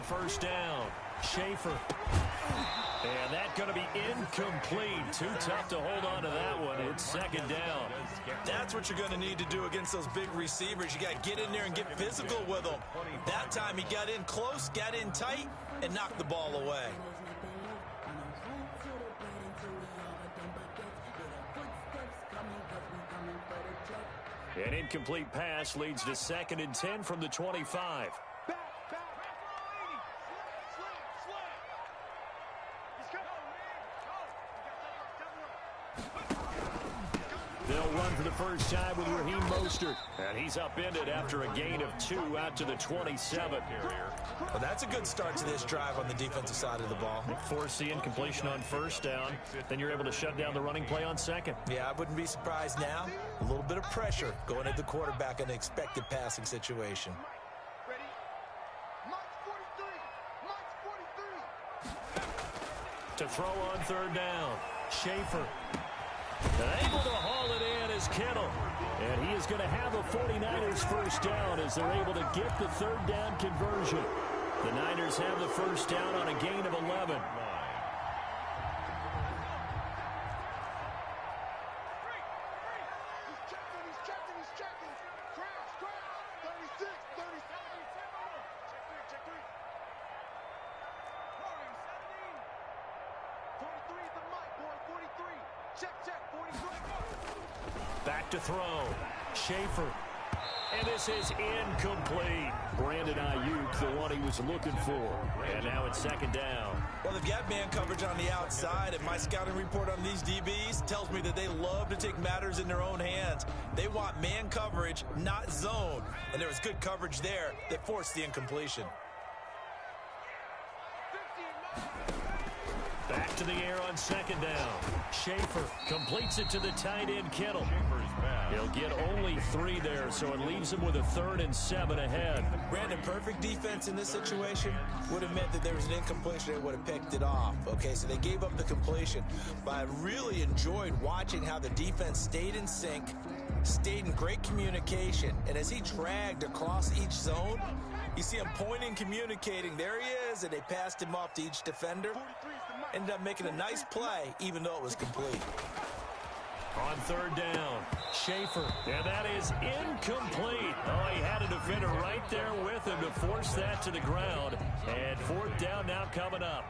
on first down. Schaefer. And that's going to be incomplete. Too tough to hold on to that one. It's second down. That's what you're going to need to do against those big receivers. You got to get in there and get physical with them. That time he got in close, got in tight, and knocked the ball away. An incomplete pass leads to 2nd and 10 from the 25. They'll run for the first time with Raheem Mostert. And he's upended after a gain of 2 out to the 27. Well, that's a good start to this drive on the defensive side of the ball. Force the incompletion on first down. Then you're able to shut down the running play on second. Yeah, I wouldn't be surprised now. A little bit of pressure going at the quarterback in an expected passing situation. To throw on third down. Schaefer. And able to haul it in is Kittle. And he is going to have a 49ers first down as they're able to get the third down conversion. The Niners have the first down on a gain of 11. Back to throw. Schaefer. And this is incomplete. Brandon Ayuk, the one he was looking for. And now it's second down. Well, they've got man coverage on the outside, and my scouting report on these DBs tells me that they love to take matters in their own hands. They want man coverage, not zone. And there was good coverage there that forced the incompletion. Back to the air on second down. Schaefer completes it to the tight end, Kittle. He'll get only 3 there, so it leaves him with a 3rd and 7 ahead. Brandon, perfect defense in this situation would have meant that there was an incompletion. They would have picked it off. Okay, so they gave up the completion. But I really enjoyed watching how the defense stayed in sync, stayed in great communication. And as he dragged across each zone, you see him pointing, communicating. There he is, and they passed him off to each defender. Ended up making a nice play, even though it was complete. On third down, Schaefer, and that is incomplete. Oh, he had a defender right there with him to force that to the ground. And fourth down now coming up.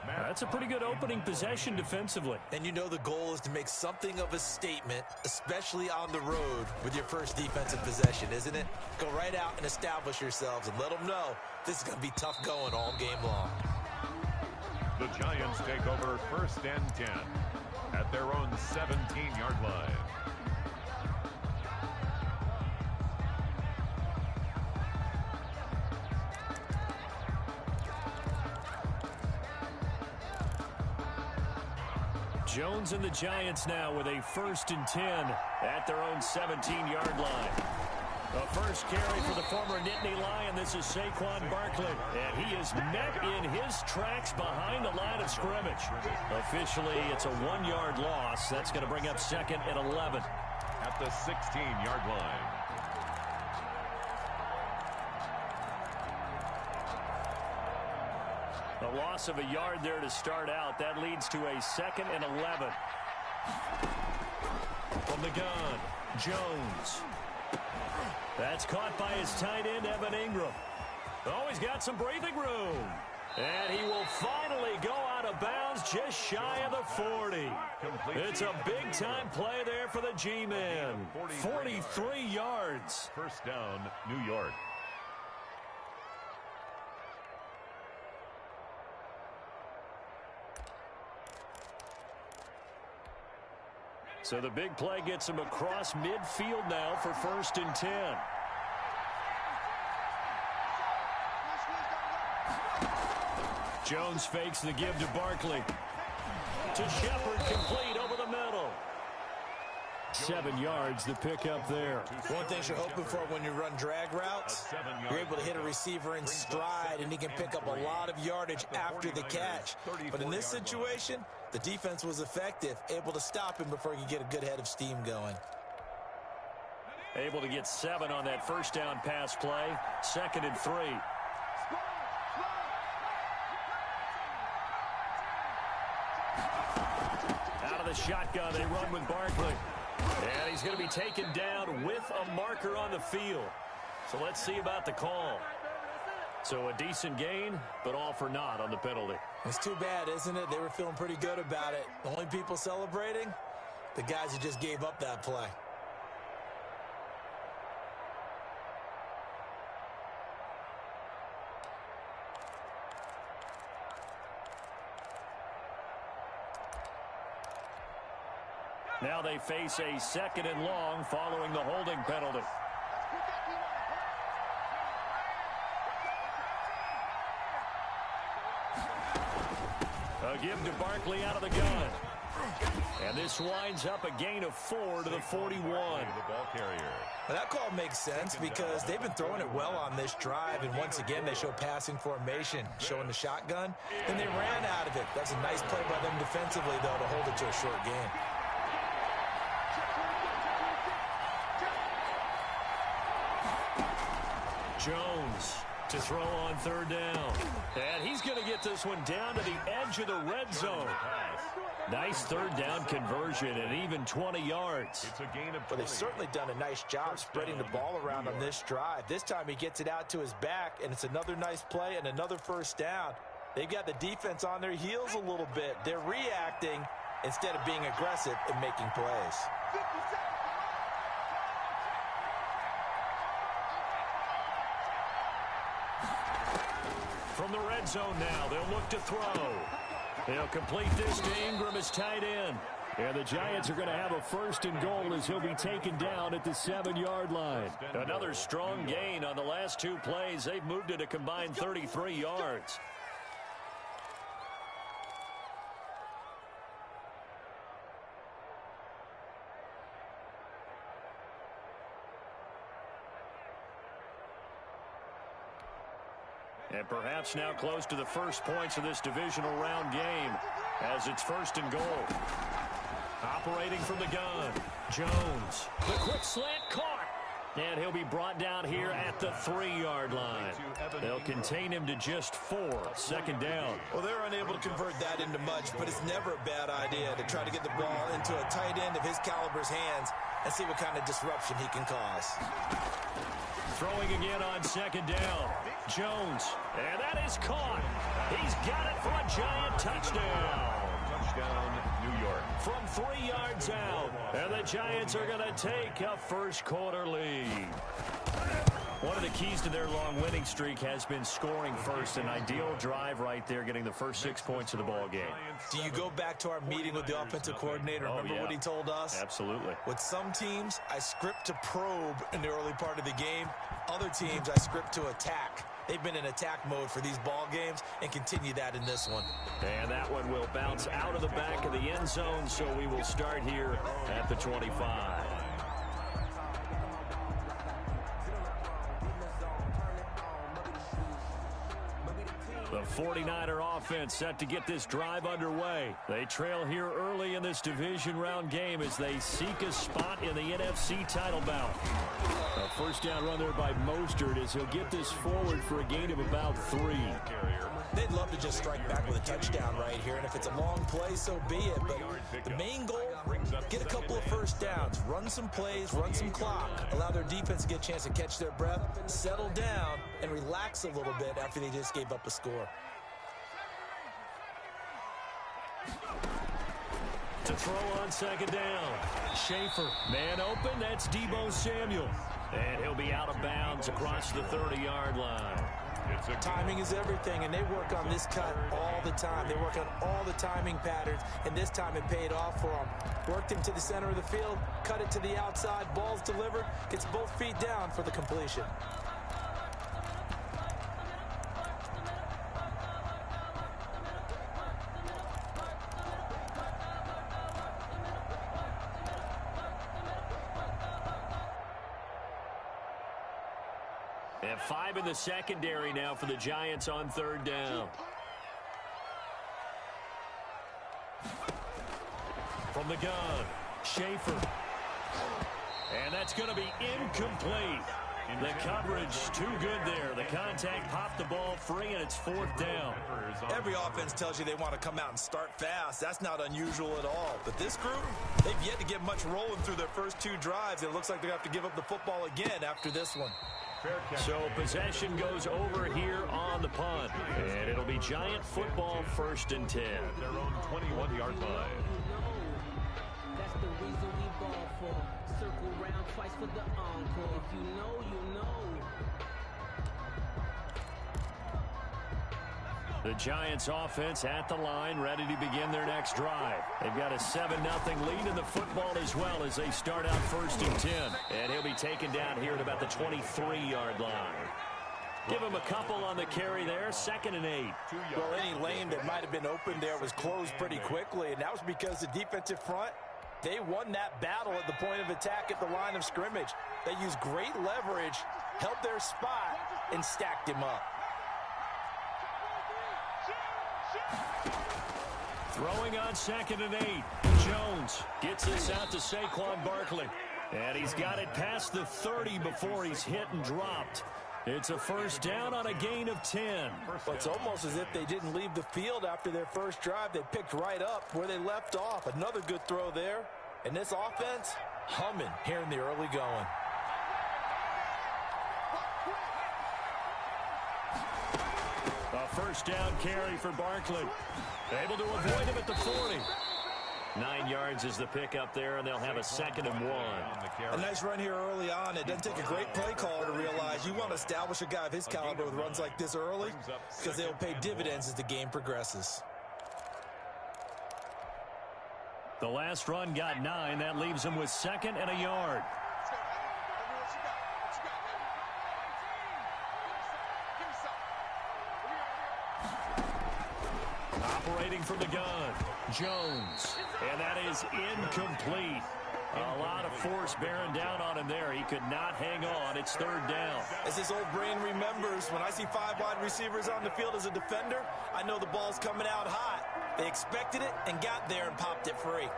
That's a pretty good opening possession defensively. And you know the goal is to make something of a statement, especially on the road with your first defensive possession, isn't it? Go right out and establish yourselves and let them know this is going to be tough going all game long. The Giants take over 1st and 10 at their own 17-yard line. Jones and the Giants now with a 1st and 10 at their own 17-yard line. The first carry for the former Nittany Lion. This is Saquon Barkley. And he is met in his tracks behind the line of scrimmage. Officially, it's a 1-yard loss. That's going to bring up 2nd and 11. At the 16-yard line. A loss of a yard there to start out. That leads to a 2nd and 11. From the gun, Jones. That's caught by his tight end, Evan Ingram. Oh, he's got some breathing room. And he will finally go out of bounds just shy of the 40. It's a big-time play there for the G-Men. 43 yards. First down, New York. So the big play gets him across midfield now for 1st and 10. Jones fakes the give to Barkley. To Shepard, complete over the middle. 7 yards the pick up there. One thing you're hoping for when you run drag routes, you're able to hit a receiver in stride, and he can pick up a lot of yardage after the catch. But in this situation, the defense was effective, able to stop him before he could get a good head of steam going. Able to get 7 on that first down pass play. 2nd and 3. shotgun. They run with Barkley. And he's going to be taken down with a marker on the field. So let's see about the call. So a decent gain, but all for naught on the penalty. It's too bad, isn't it? They were feeling pretty good about it. The only people celebrating, the guys who just gave up that play. Now they face a 2nd and long following the holding penalty. A give to Barkley out of the gun. And this winds up a gain of 4 to the 41. The ball carrier. Well, that call makes sense because they've been throwing it well on this drive, and once again they show passing formation, showing the shotgun, and they ran out of it. That's a nice play by them defensively, though, to hold it to a short gain. Jones to throw on 3rd down. And he's going to get this one down to the edge of the red zone. Nice 3rd down conversion and even 20 yards. It's a gain of 20. But they've certainly done a nice job spreading the ball around on this drive. This time he gets it out to his back, and it's another nice play and another 1st down. They've got the defense on their heels a little bit. They're reacting instead of being aggressive and making plays. From the red zone now, they'll look to throw. They'll complete this to Ingram as tight end. And the Giants are going to have a 1st and goal as he'll be taken down at the 7-yard line. Another strong gain on the last 2 plays. They've moved it a combined 33 yards. And perhaps now close to the first points of this divisional round game as it's 1st and goal. Operating from the gun, Jones. The quick slant caught. And he'll be brought down here at the 3-yard line. They'll contain him to just 4. 2nd down. Well, they're unable to convert that into much, but it's never a bad idea to try to get the ball into a tight end of his caliber's hands and see what kind of disruption he can cause. Throwing again on 2nd down. Jones. And that is caught. He's got it for a Giant touchdown. Touchdown, New York. From 3 yards out. And the Giants are going to take a 1st quarter lead. One of the keys to their long winning streak has been scoring first. An ideal drive right there, getting the first 6 points of the ball game. Do you go back to our meeting with the offensive coordinator? Remember what he told us? Absolutely. With some teams, I script to probe in the early part of the game. Other teams, I script to attack. They've been in attack mode for these ball games and continue that in this one. And that one will bounce out of the back of the end zone, so we will start here at the 25. The 49er offense set to get this drive underway. They trail here early in this division round game as they seek a spot in the NFC title bout. A 1st down run there by Mostert as he'll get this forward for a gain of about 3. They'd love to just strike back with a touchdown right here, and if it's a long play, so be it. But the main goal, get a couple of 1st downs, run some plays, run some clock, allow their defense to get a chance to catch their breath, settle down, and relax a little bit after they just gave up a score. To throw on 2nd down. Schaefer, man open, that's Deebo Samuel. And he'll be out of bounds across the 30-yard line. Timing is everything, and they work on this cut all the time. They work on all the timing patterns, and this time it paid off for them. Worked him to the center of the field, cut it to the outside, ball's delivered, gets both feet down for the completion. And 5 in the secondary now for the Giants on 3rd down. From the gun, Schaefer. And that's going to be incomplete. The coverage too good there. The contact popped the ball free, and it's 4th down. Every offense tells you they want to come out and start fast. That's not unusual at all. But this group, they've yet to get much rolling through their first 2 drives. It looks like they have to give up the football again after this one. So possession goes over here on the punt, and it'll be Giant football 1st and 10. Their own 21-yard line. That's the reason we ball for. Circle round twice for the encore. If you know, you know. The Giants offense at the line, ready to begin their next drive. They've got a 7-0 lead in the football as well as they start out 1st and 10. And he'll be taken down here at about the 23-yard line. Give him a couple on the carry there, 2nd and 8. Well, any lane that might have been open there was closed pretty quickly, and that was because the defensive front, they won that battle at the point of attack at the line of scrimmage. They used great leverage, held their spot, and stacked him up. Throwing on 2nd and 8. Jones gets this out to Saquon Barkley. And he's got it past the 30 before he's hit and dropped. It's a 1st down on a gain of 10. Well, it's almost as if they didn't leave the field after their first drive. They picked right up where they left off. Another good throw there. And this offense, humming here in the early going. A 1st down carry for Barkley. Able to avoid him at the 40. 9 yards is the pickup there, and they'll have a 2nd and 1. A nice run here early on. It doesn't take a great play caller to realize you want to establish a guy of his caliber with runs like this early because they'll pay dividends as the game progresses. The last run got 9. That leaves him with 2nd and a yard. Operating from the gun, Jones. And that is incomplete. A lot of force bearing down on him there. He could not hang on. It's 3rd down. As his old brain remembers, when I see 5 wide receivers on the field as a defender, I know the ball's coming out hot. They expected it and got there and popped it free.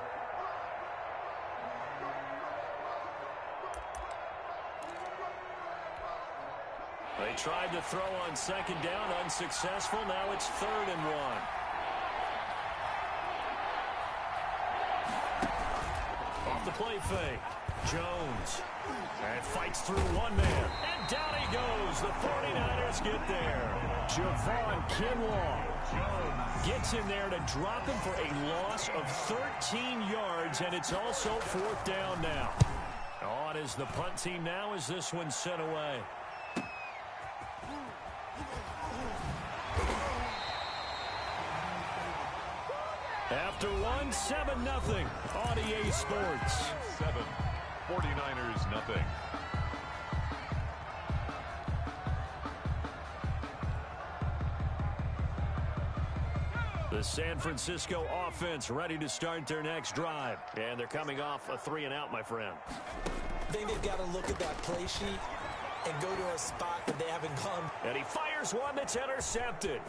They tried to throw on 2nd down, unsuccessful. Now it's 3rd and 1. Off the play fake, Jones. And fights through one man. And down he goes. The 49ers get there. Javon Kinlaw gets in there to drop him for a loss of 13 yards, and it's also 4th down now. On is the punt team now as this one's sent away. After 7-0 on EA Sports. 7, 49ers nothing. The San Francisco offense ready to start their next drive. And they're coming off a 3-and-out, my friend. I think they've got to look at that play sheet and go to a spot that they haven't gone. And he fires one that's intercepted.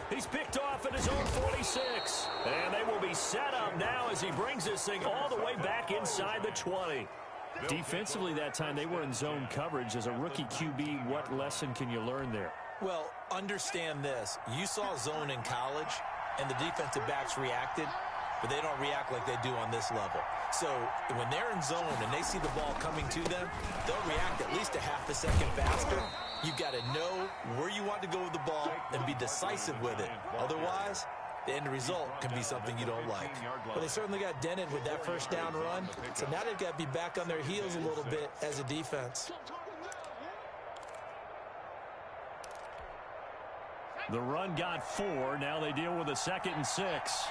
He's picked off at his own 46. And they will be set up now as he brings this thing all the way back inside the 20. Defensively that time, they were in zone coverage. As a rookie QB, what lesson can you learn there? Well, understand this. You saw zone in college, and the defensive backs reacted, but they don't react like they do on this level. So when they're in zone and they see the ball coming to them, they'll react at least a half a second faster. You've got to know where you want to go with the ball and be decisive with it. Otherwise, the end result can be something you don't like. But they certainly got dented with that first down run, so now they've got to be back on their heels a little bit as a defense. The run got 4. Now they deal with a 2nd and 6.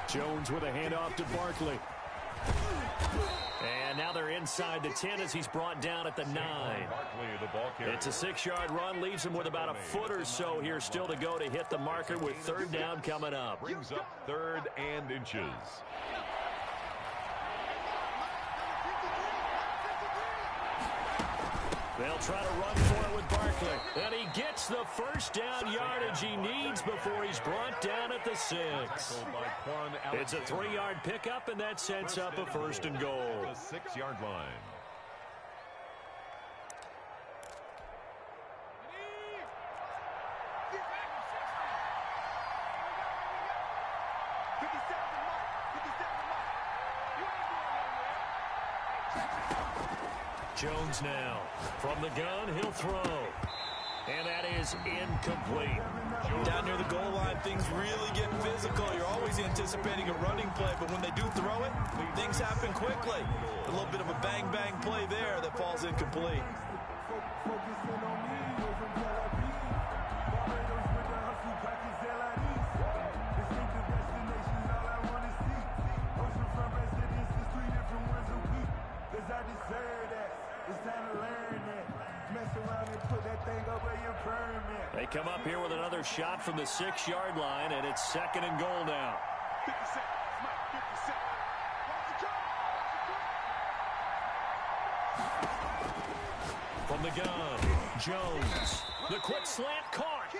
Jones with a handoff to Barkley. And now they're inside the 10 as he's brought down at the 9. It's a 6-yard run, leaves him with about a foot or so here still to go to hit the marker with 3rd down coming up. Brings up 3rd and inches. They'll try to run for it with Barkley. And he gets the first down yardage he needs before he's brought down at the 6. It's a 3-yard pickup, and that sets up a 1st and goal. The 6-yard line. Jones now. From the gun, he'll throw. And that is incomplete. Down near the goal line, things really get physical. You're always anticipating a running play, but when they do throw it, things happen quickly. A little bit of a bang-bang play there that falls incomplete. They come up here with another shot from the 6-yard line, and it's 2nd and goal now. From the gun, Jones. The quick slant caught.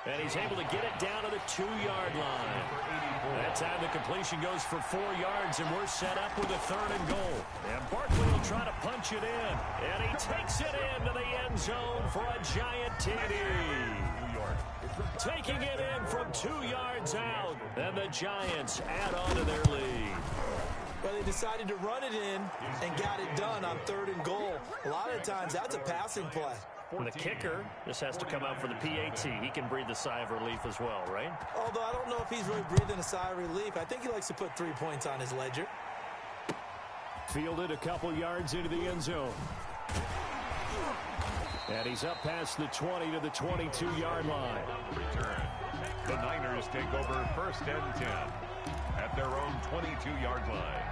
And he's able to get it down to the 2-yard line. That time the completion goes for 4 yards, and we're set up with a 3rd and goal. And Barkley will try to punch it in. And he takes it into the end zone for a giant TD. Taking it in from 2 yards out. And the Giants add on to their lead. Well, they decided to run it in and got it done on 3rd and goal. A lot of times, that's a passing play. And the kicker just has to come out for the PAT. He can breathe a sigh of relief as well, right? Although I don't know if he's really breathing a sigh of relief. I think he likes to put 3 points on his ledger. Fielded a couple yards into the end zone. And he's up past the 20 to the 22-yard line. Return. The Niners take over 1st and 10 at their own 22-yard line.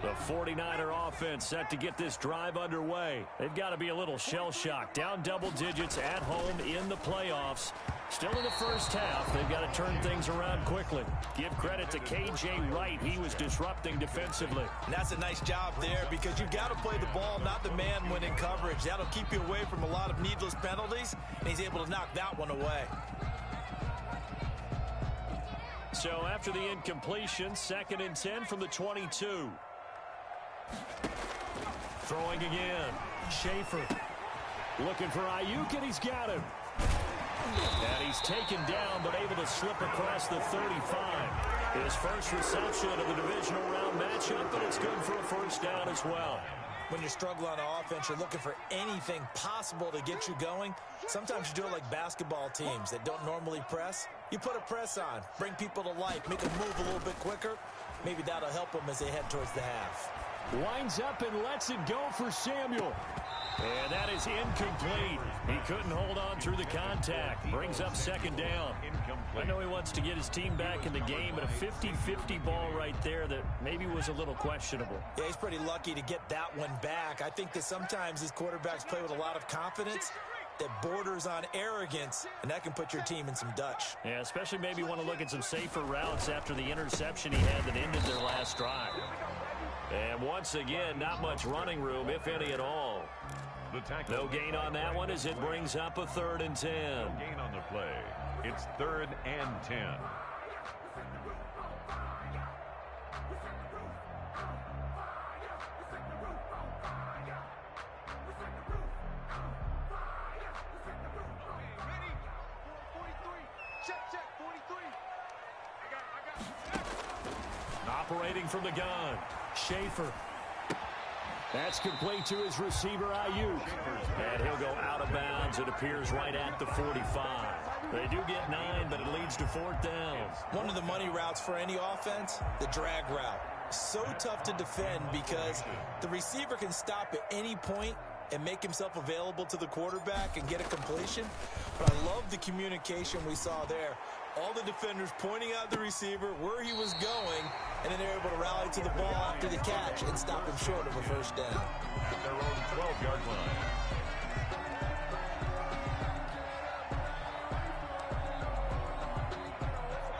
The 49er offense set to get this drive underway. They've got to be a little shell-shocked. Down double digits at home in the playoffs. Still in the first half. They've got to turn things around quickly. Give credit to K.J. Wright. He was disrupting defensively. And that's a nice job there because you've got to play the ball, not the man when in coverage. That'll keep you away from a lot of needless penalties, and he's able to knock that one away. So after the incompletion, 2nd and 10 from the 22. Throwing again. Schaefer looking for Ayuk, and he's got him. And he's taken down, but able to slip across the 35. His first reception of the divisional round matchup, but it's good for a 1st down as well. When you're struggling on offense, you're looking for anything possible to get you going. Sometimes you do it like basketball teams that don't normally press. You put a press on, bring people to life, make them move a little bit quicker. Maybe that'll help them as they head towards the half. Winds up and lets it go for Samuel. And that is incomplete. He couldn't hold on through the contact. Brings up 2nd down. I know he wants to get his team back in the game, but a 50-50 ball right there that maybe was a little questionable. Yeah, he's pretty lucky to get that one back. I think that sometimes these quarterbacks play with a lot of confidence that borders on arrogance, and that can put your team in some Dutch. Yeah, especially maybe want to look at some safer routes after the interception he had that ended their last drive. And once again, not much running room, if any at all. No gain on that one as it brings up a 3rd and 10. No gain on the play. It's 3rd and 10. Operating from the gun, Schaefer. That's complete to his receiver, Ayuk. And he'll go out of bounds. It appears right at the 45. They do get 9, but it leads to 4th down. One of the money routes for any offense, the drag route. So tough to defend because the receiver can stop at any point and make himself available to the quarterback and get a completion. But I love the communication we saw there. All the defenders pointing out the receiver where he was going, and then they're able to rally to the ball after the catch and stop him short of a 1st down. At their own 12-yard line.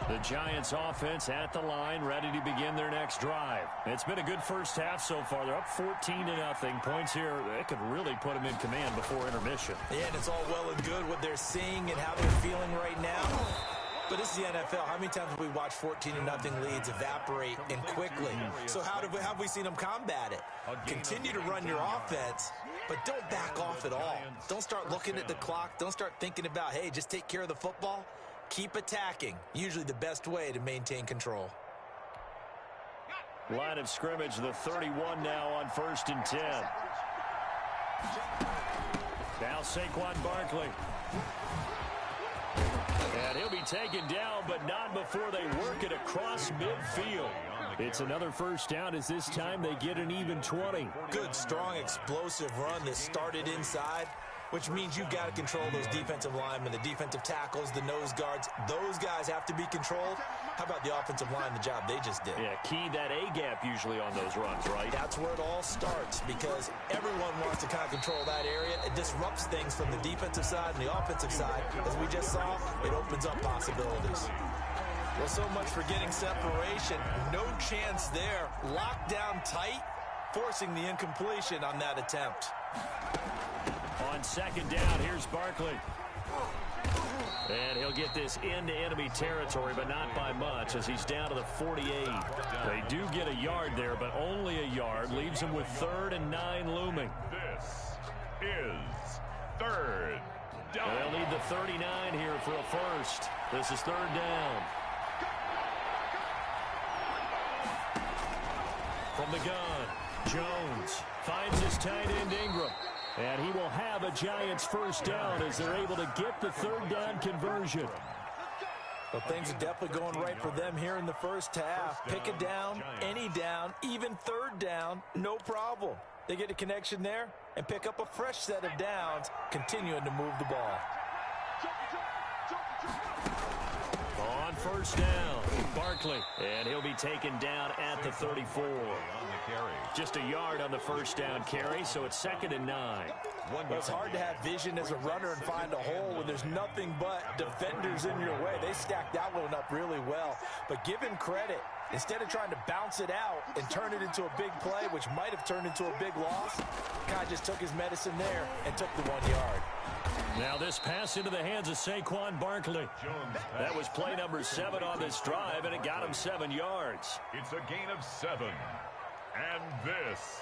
The Giants offense at the line, ready to begin their next drive. It's been a good first half so far. They're up 14-0. Points here, they could really put them in command before intermission. Yeah, and it's all well and good what they're seeing and how they're feeling right now. But this is the NFL. How many times have we watched 14-0 leads evaporate and quickly? So how have we seen them combat it? Continue to run your offense, but don't back off at all. Don't start looking at the clock. Don't start thinking about, hey, just take care of the football. Keep attacking. Usually the best way to maintain control. Line of scrimmage, the 31 now on 1st and 10. Now Saquon Barkley. And he'll be taken down, but not before they work it across midfield. It's another first down as this time they get an even 20. Good, strong, explosive run that started inside, which means you've got to control those defensive linemen, the defensive tackles, the nose guards. Those guys have to be controlled. How about the offensive line, the job they just did? Yeah, key that A-gap usually on those runs, right? That's where it all starts because everyone wants to kind of control that area. It disrupts things from the defensive side and the offensive side. As we just saw, it opens up possibilities. Well, so much for getting separation. No chance there. Locked down tight, forcing the incompletion on that attempt. On 2nd down, here's Barkley. And he'll get this into enemy territory, but not by much as he's down to the 48. They do get a yard there, but only a yard. Leaves him with 3rd and 9 looming. This is 3rd down. They'll need the 39 here for a first. This is 3rd down. From the gun, Jones finds his tight end Ingram. And he will have a Giants first down as they're able to get the 3rd down conversion. Well, things are definitely going right for them here in the first half. Pick a down, any down, even 3rd down, no problem. They get a connection there and pick up a fresh set of downs, continuing to move the ball. On 1st down, Barkley. And he'll be taken down at the 34. Just a yard on the 1st down carry, so it's 2nd and 9. Well, it's hard to have vision as a runner and find a hole when there's nothing but defenders in your way. They stacked that one up really well. But give him credit. Instead of trying to bounce it out and turn it into a big play, which might have turned into a big loss, guy just took his medicine there and took the 1 yard. Now this pass into the hands of Saquon Barkley. That was play number 7 on this drive, and it got him 7 yards. It's a gain of 7. And this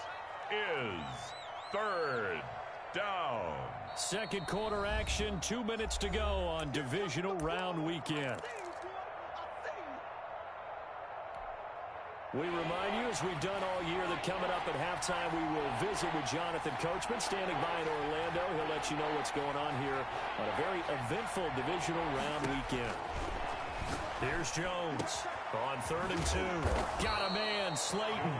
is 3rd down. 2nd quarter action, 2 minutes to go on divisional round weekend. We remind you, as we've done all year, that coming up at halftime, we will visit with Jonathan Coachman, standing by in Orlando. He'll let you know what's going on here on a very eventful divisional round weekend. Here's Jones on 3rd and 2. Got a man, Slayton.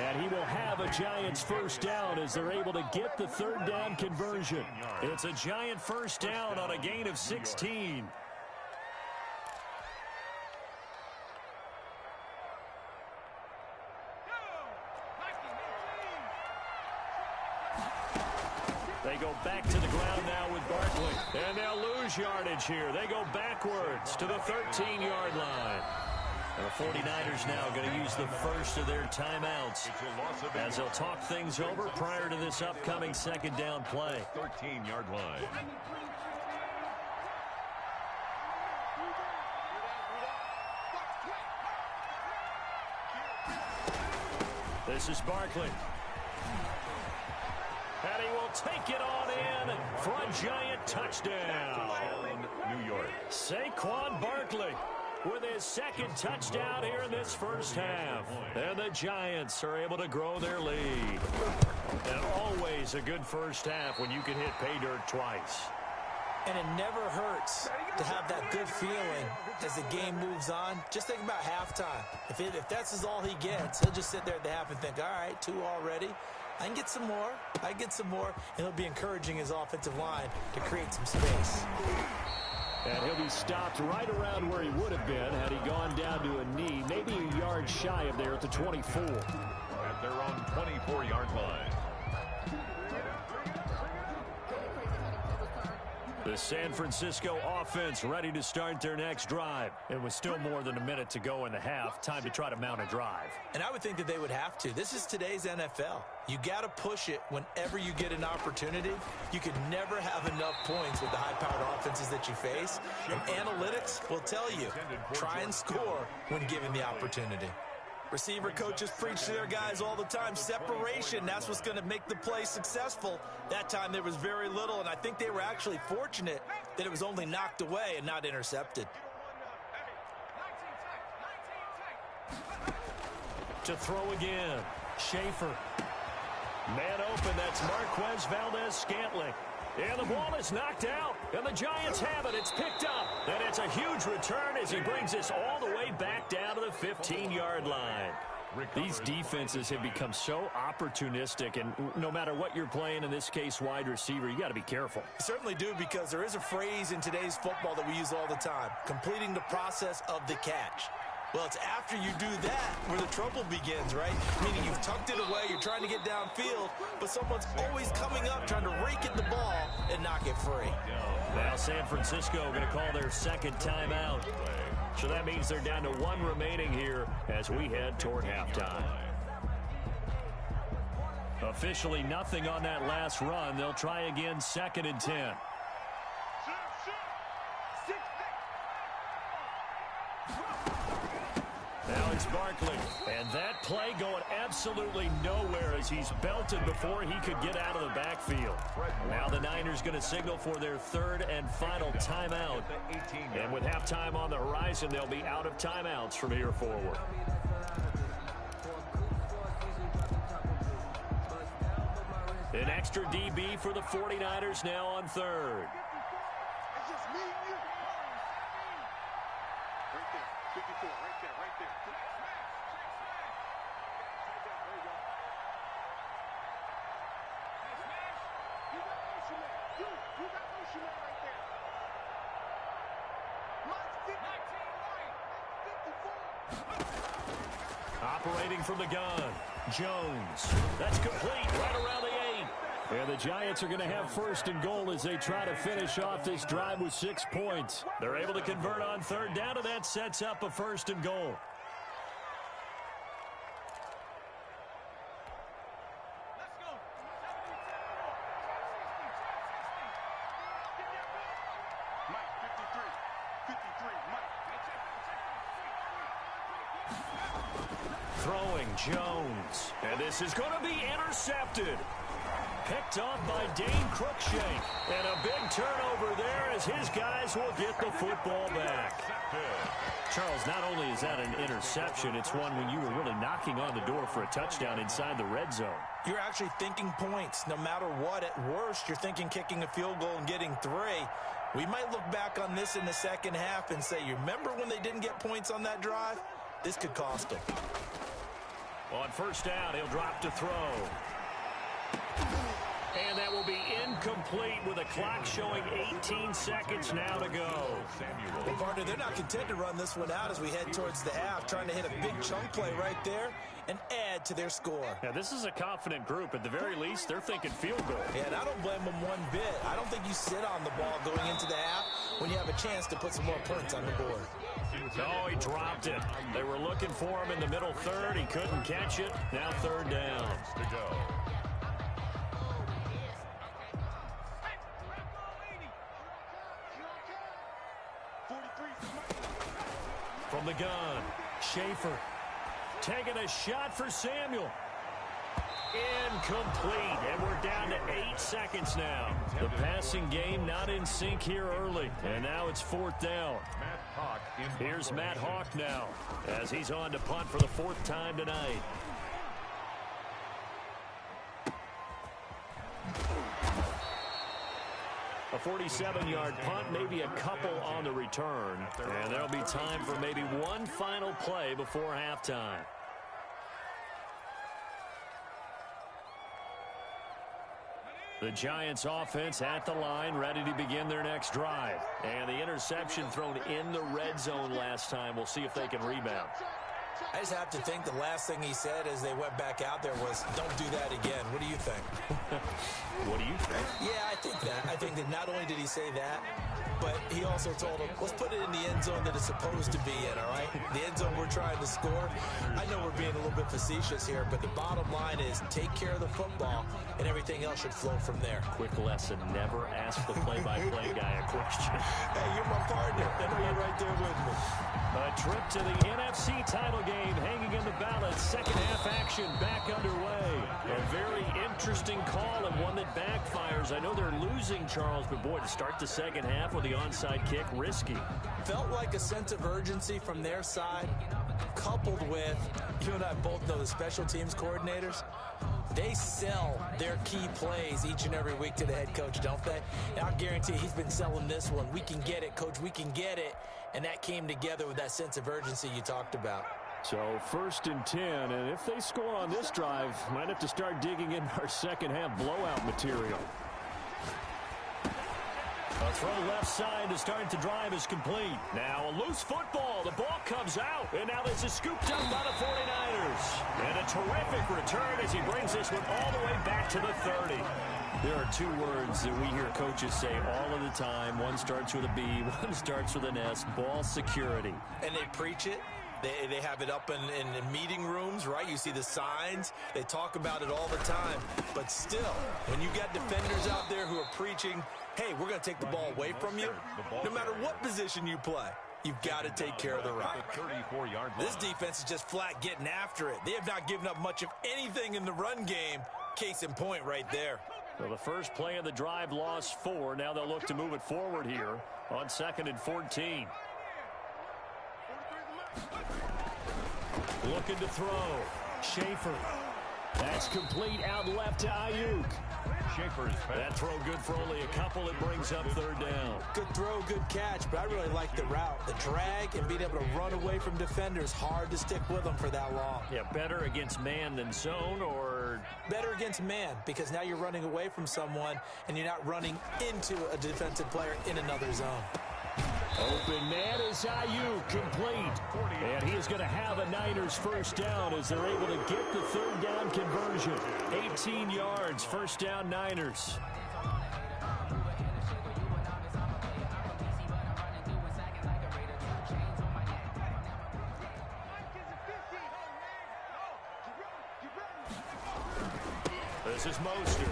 And he will have a Giants first down as they're able to get the 3rd down conversion. It's a Giant first down on a gain of 16. They go back to the ground now with Barkley. And they'll lose yardage here. They go backwards to the 13-yard line. And the 49ers now going to use the first of their timeouts as they'll talk things over prior to this upcoming 2nd down play. 13-yard line. This is Barkley. And he will take it on in for a Giant touchdown. New York. Saquon Barkley with his 2nd touchdown here in this first half. And the Giants are able to grow their lead. And always a good first half when you can hit pay dirt twice. And it never hurts to have that good feeling as the game moves on. Just think about halftime. If that's all he gets, he'll just sit there at the half and think, all right, 2 already. I can get some more. I get some more. And he'll be encouraging his offensive line to create some space. And he'll be stopped right around where he would have been had he gone down to a knee, maybe a yard shy of there at the 24. At their own 24-yard line. The San Francisco offense ready to start their next drive. It was still more than a minute to go in the half. Time to try to mount a drive. And I would think that they would have to. This is today's NFL. You got to push it whenever you get an opportunity. You could never have enough points with the high-powered offenses that you face. And analytics will tell you, try and score when given the opportunity. Receiver coaches preach to their guys all the time. Separation, that's what's going to make the play successful. That time there was very little, and I think they were actually fortunate that it was only knocked away and not intercepted. To throw again, Schaefer. Man open, that's Marquez Valdez-Scantling. And the ball is knocked out, and the Giants have it. It's picked up, and it's a huge return as he brings us all the way back down to the 15-yard line. These defenses have become so opportunistic, and no matter what you're playing, in this case wide receiver, you got to be careful. You certainly do, because there is a phrase in today's football that we use all the time, completing the process of the catch. Well, it's after you do that where the trouble begins, right? Meaning you've tucked it away, you're trying to get downfield, but someone's always coming up trying to rake at the ball and knock it free. Now San Francisco going to call their second timeout. So that means they're down to one remaining here as we head toward halftime. Officially nothing on that last run. They'll try again 2nd and 10. Now it's Barkley, and that play going absolutely nowhere as he's belted before he could get out of the backfield. Now the Niners going to signal for their 3rd and final timeout. And with halftime on the horizon, they'll be out of timeouts from here forward. An extra DB for the 49ers now on 3rd. Operating from the gun, Jones. That's complete right around the 8. And the Giants are going to have 1st and goal as they try to finish off this drive with 6 points. They're able to convert on 3rd down, and that sets up a 1st and goal. Throwing Jones, and this is going to be intercepted. Picked off by Dane Cruikshank, and a big turnover there as his guys will get the football back. Charles, not only is that an interception, it's one when you were really knocking on the door for a touchdown inside the red zone. You're actually thinking points. No matter what, at worst, you're thinking kicking a field goal and getting 3. We might look back on this in the second half and say, you remember when they didn't get points on that drive? This could cost them. On 1st down, he'll drop to throw. And that will be incomplete with a clock showing 18 seconds now to go. Well, partner, they're not content to run this one out as we head towards the half, trying to hit a big chunk play right there and add to their score. Yeah, this is a confident group. At the very least, they're thinking field goal. Yeah, and I don't blame them one bit. I don't think you sit on the ball going into the half when you have a chance to put some more points on the board. Oh, he dropped it. They were looking for him in the middle 3rd. He couldn't catch it. Now 3rd down. From the gun, Schaefer taking a shot for Samuel. Incomplete, and we're down to 8 seconds now. The passing game not in sync here early, and now it's 4th down. Here's Matt Hawk now as he's on to punt for the 4th time tonight. A 47-yard punt, maybe a couple on the return, and there'll be time for maybe one final play before halftime. The Giants offense at the line, ready to begin their next drive. And the interception thrown in the red zone last time. We'll see if they can rebound. I just have to think the last thing he said as they went back out there was, don't do that again. What do you think? What do you think? Yeah, I think that. I think that not only did he say that, but he also told him, let's put it in the end zone that it's supposed to be in, all right? The end zone we're trying to score. I know we're being a little bit facetious here, but the bottom line is take care of the football, and everything else should flow from there. Quick lesson, never ask the play-by-play guy a question. Hey, you're my partner. I know you're right there with me. A trip to the NFC title game hanging in the balance. Second half action back underway. A very interesting call and one that backfires. I know they're losing, Charles, but boy, to start the second half with the onside kick, risky. Felt like a sense of urgency from their side, coupled with, you and I both know the special teams coordinators. They sell their key plays each and every week to the head coach, don't they? And I'll guarantee he's been selling this one. We can get it, coach, we can get it. And that came together with that sense of urgency you talked about. So 1st and 10, and if they score on this drive, might have to start digging in our second half blowout material. A throw left side to start the drive is complete. Now a loose football. The ball comes out. And now this is scooped up by the 49ers. And a terrific return as he brings this one all the way back to the 30. There are two words that we hear coaches say all of the time. One starts with a B, one starts with an S. Ball security. And they preach it. They have it up in meeting rooms, right? You see the signs. They talk about it all the time. But still, when you got defenders out there who are preaching, hey, we're going to take the ball away from you, no matter what position you play, you've got to take care of the rock. This defense is just flat getting after it. They have not given up much of anything in the run game. Case in point right there. So the first play of the drive lost 4. Now they'll look to move it forward here on 2nd and 14. Looking to throw. Schaefer. That's complete out left to Ayuk. That throw good for only a couple. It brings up 3rd down. Good throw, good catch, but I really like the route. The drag and being able to run away from defenders. Hard to stick with them for that long. Yeah, better against man than zone, or better against man, because now you're running away from someone and you're not running into a defensive player in another zone. Open man is Ayuk, complete. And he is going to have a Niners first down as they're able to get the 3rd down conversion. 18 yards, first down Niners. This is Mostert.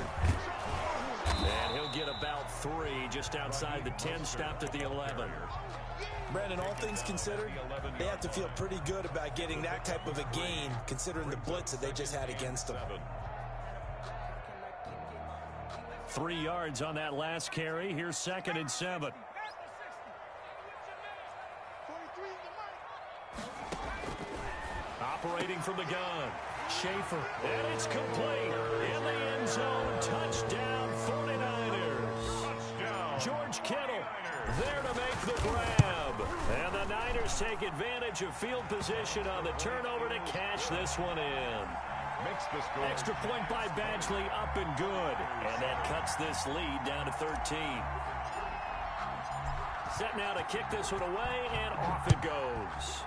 And he'll get about 3 just outside the 10, stopped at the 11. Brandon, all things considered, they have to feel pretty good about getting that type of a gain, considering the blitz that they just had against them. 3 yards on that last carry. Here's 2nd and 7. Operating from the gun. Schaefer. And it's complete. In the end zone. Touchdown 49ers. Touchdown. George Kittle there to make the grab. And the Niners take advantage of field position on the turnover to cash this one in. Makes the score. Extra point by Badgley, up and good. And that cuts this lead down to 13. Set now to kick this one away, and off it goes.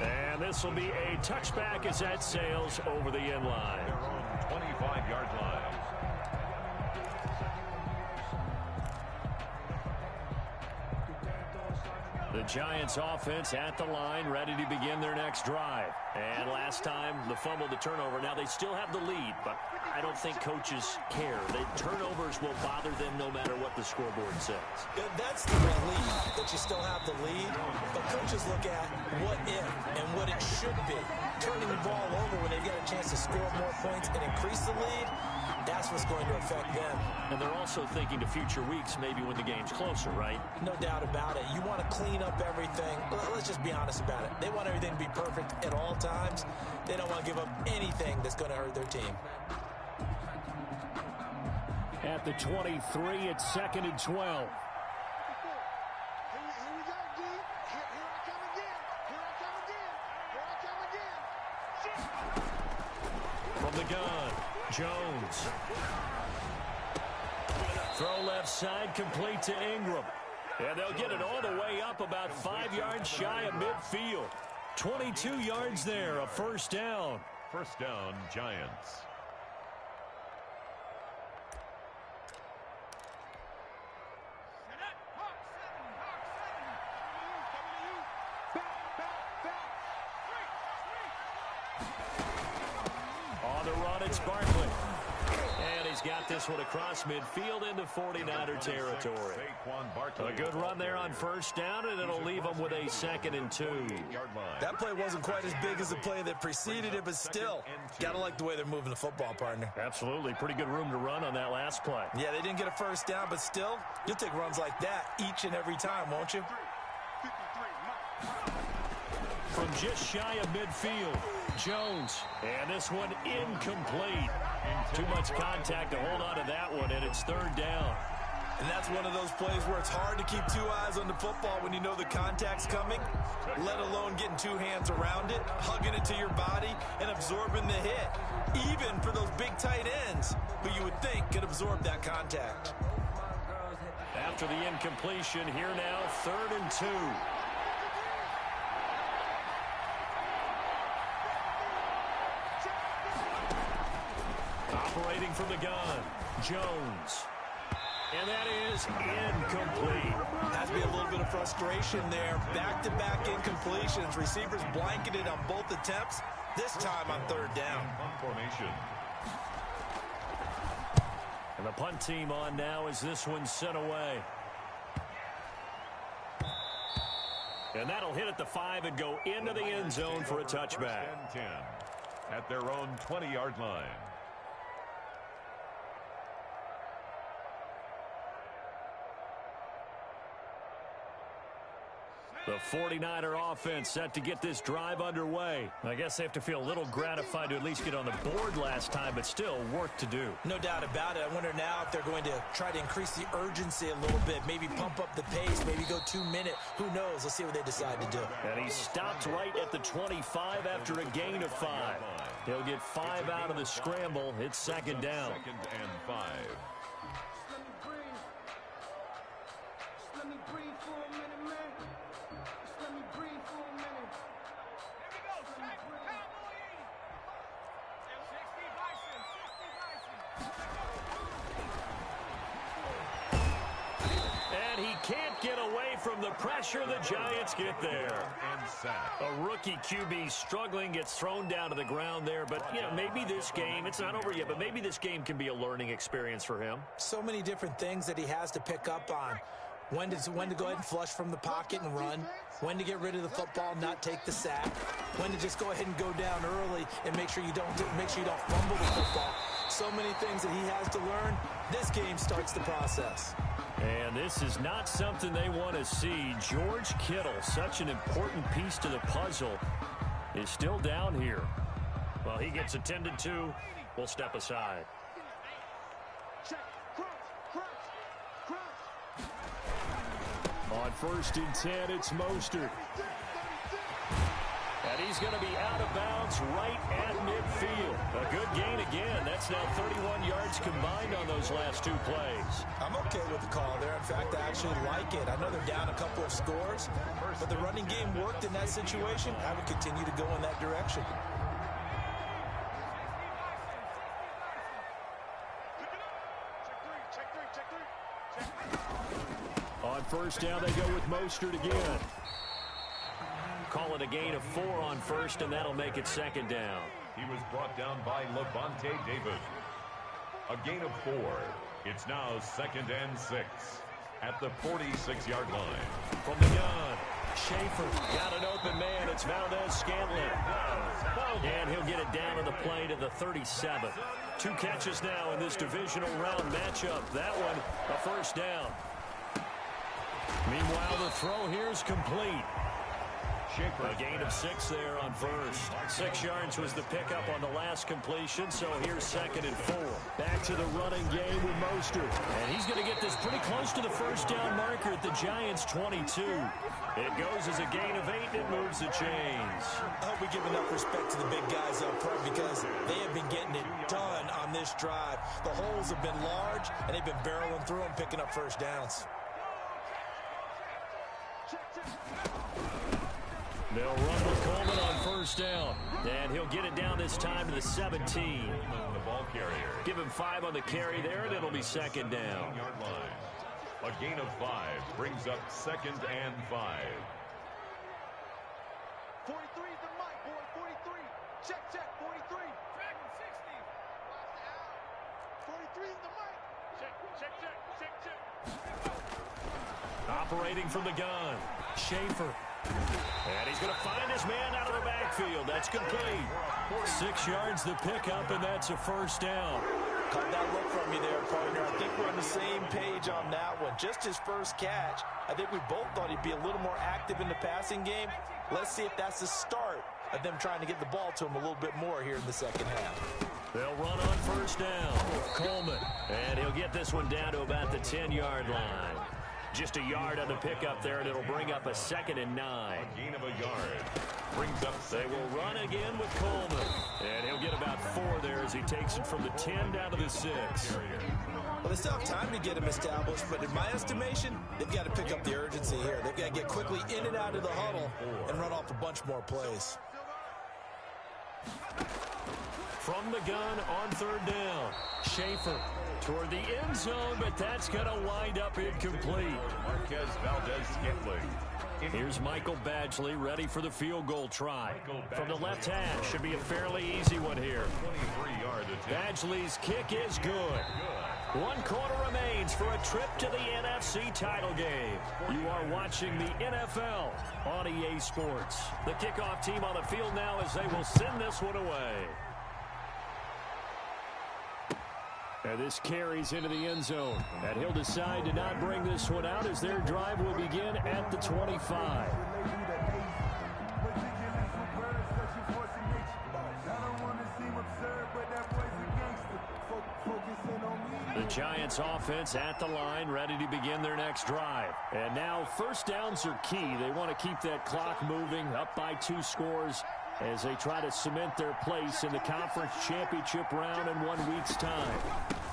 And this will be a touchback as that sails over the end line. Their own 25-yard line. The Giants offense at the line, ready to begin their next drive. And last time, the fumble, the turnover. Now they still have the lead, but I don't think coaches care. The turnovers will bother them no matter what the scoreboard says. Yeah, that's the relief that you still have the lead. But coaches look at what if and what it should be. Turning the ball over when they've got a chance to score more points and increase the lead, that's what's going to affect them. And they're also thinking to future weeks, maybe when the game's closer, right? No doubt about it. You want to clean up everything. Let's just be honest about it. They want everything to be perfect at all times. They don't want to give up anything that's going to hurt their team. At the 23, it's 2nd and 12. From the gun, Jones. Throw left side, complete to Ingram. And they'll get it all the way up about 5 yards shy of midfield. 22 yards there, a first down. First down, Giants. On the run, it's Barkley. And he's got this one across midfield into 49er territory. A good run there on first down, and it'll leave them with a 2nd and 2. That play wasn't quite as big as the play that preceded it, but still, gotta like the way they're moving the football, partner. Absolutely. Pretty good room to run on that last play. Yeah, they didn't get a first down, but still, you'll take runs like that each and every time, won't you? From just shy of midfield, Jones. And this one incomplete. Too much contact to hold on to that one, and it's 3rd down. And that's one of those plays where it's hard to keep 2 eyes on the football when you know the contact's coming, let alone getting 2 hands around it, hugging it to your body, and absorbing the hit. Even for those big tight ends who you would think could absorb that contact. After the incompletion, here now, 3rd and 2. Operating from the gun, Jones. And that is incomplete. Has to be a little bit of frustration there. Back-to-back incompletions. Receivers blanketed on both attempts, this time on 3rd down. Formation. And the punt team on now as this one's sent away. And that'll hit at the 5 and go into the end zone for a touchback. 10 at their own 20-yard line. The 49er offense set to get this drive underway. I guess they have to feel a little gratified to at least get on the board last time, but still work to do. No doubt about it. I wonder now if they're going to try to increase the urgency a little bit, maybe pump up the pace, maybe go 2-minute. Who knows? Let's see what they decide to do. And he stopped right at the 25 after a gain of 5. He'll get 5 out of the scramble. It's 2nd down. 2nd and 5. Let me breathe for a minute, man. Let me breathe for a minute. Here we go, straight for Cowboy 60 Bison, 60 Bison. And he can't get away from the pressure the Giants get there. And sack. A rookie QB struggling, gets thrown down to the ground there. But, you know, maybe this game, it's not over yet, but maybe this game can be a learning experience for him. So many different things that he has to pick up on. When to go ahead and flush from the pocket and run. When to get rid of the football, not take the sack. When to just go ahead and go down early and make sure you don't fumble the football. So many things that he has to learn. This game starts the process. And this is not something they want to see. George Kittle, such an important piece to the puzzle, is still down here. Well, he gets attended to. We'll step aside. On 1st and 10, it's Mostert. And he's going to be out of bounds right at midfield. A good gain again. That's now 31 yards combined on those last 2 plays. I'm okay with the call there. In fact, I actually like it. I know they're down a couple of scores, but the running game worked in that situation. I would continue to go in that direction. On 1st down, they go with Mostert again. Call it a gain of 4 on 1st, and that'll make it 2nd down. He was brought down by Levante David. A gain of 4. It's now 2nd and 6 at the 46-yard line. From the gun, Schaefer got an open man. It's Valdez-Scantling. And he'll get it down to the play to the 37. 2 catches now in this divisional round matchup. That one, a 1st down. Meanwhile, the throw here is complete. A gain of 6 there on 1st. 6 yards was the pickup on the last completion, so here's 2nd and 4. Back to the running game with Mostert. And he's going to get this pretty close to the 1st down marker at the Giants' 22. It goes as a gain of 8, and it moves the chains. I hope we give enough respect to the big guys up front because they have been getting it done on this drive. The holes have been large, and they've been barreling through them, picking up 1st downs. They'll run with Coleman on first down. And he'll get it down this time to the 17. The ball carrier. Give him 5 on the carry there, and it'll be second down. Yard line. A gain of 5 brings up 2nd and 5. 43 is the mic, boy. 43. Check, 43. Track 60. 43 is the mic. Check. Operating from the gun. Schaefer. And he's going to find his man out of the backfield. That's complete. 6 yards the pickup, and that's a first down. Caught that look from you there, partner. I think we're on the same page on that one. Just his first catch. I think we both thought he'd be a little more active in the passing game. Let's see if that's the start of them trying to get the ball to him a little bit more here in the second half. They'll run on first down. Coleman. And he'll get this one down to about the 10-yard line. Just a yard on the pickup there, and it'll bring up a 2nd and 9. A gain of a yard brings up. They will run again with Coleman. And he'll get about 4 there as he takes it from the 10 down to the 6. Well, they still have time to get him established, but in my estimation, they've got to pick up the urgency here. They've got to get quickly in and out of the huddle and run off a bunch more plays. From the gun on third down. Schaefer toward the end zone, but that's going to wind up incomplete. Marquez Valdez-Scantling. Here's Michael Badgley ready for the field goal try. From the left hash, should be a fairly easy one here. 23-yard attempt. Badgley's kick is good. 1 quarter remains for a trip to the NFC title game. You are watching the NFL on EA Sports. The kickoff team on the field now as they will send this one away. And this carries into the end zone. And he'll decide to not bring this one out as their drive will begin at the 25. The Giants offense at the line, ready to begin their next drive. And now first downs are key. They want to keep that clock moving, up by 2 scores as they try to cement their place in the conference championship round in 1 week's time.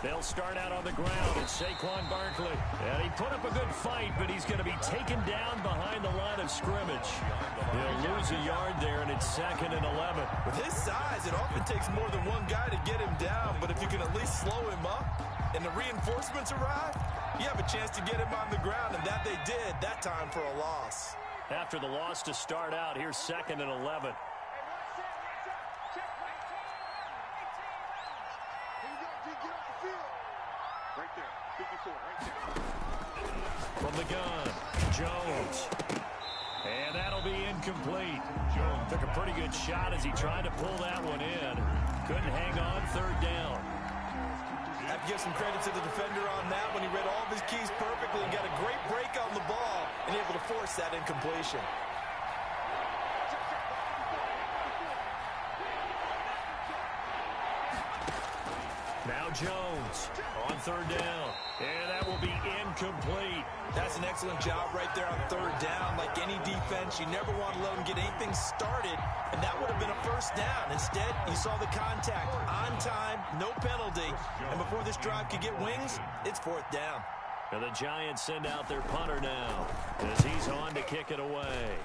They'll start out on the ground. It's Saquon Barkley. And he put up a good fight, but he's going to be taken down behind the line of scrimmage. He'll lose a yard there, and it's 2nd and 11. With his size, it often takes more than one guy to get him down, but if you can at least slow him up and the reinforcements arrive, you have a chance to get him on the ground, and that they did that time for a loss. After the loss to start out, here's 2nd and 11. From the gun, Jones. And that'll be incomplete. Jones took a pretty good shot as he tried to pull that one in. Couldn't hang on, third down. I have to give some credit to the defender on that when he read all of his keys perfectly and got a great break on the ball and able to force that incompletion. Now Jones on third down. And that will be incomplete. That's an excellent job right there on third down. Like any defense, you never want to let them get anything started, and that would have been a first down. Instead, you saw the contact on time, no penalty, and before this drive could get wings, it's 4th down. And the Giants send out their punter now as he's on to kick it away.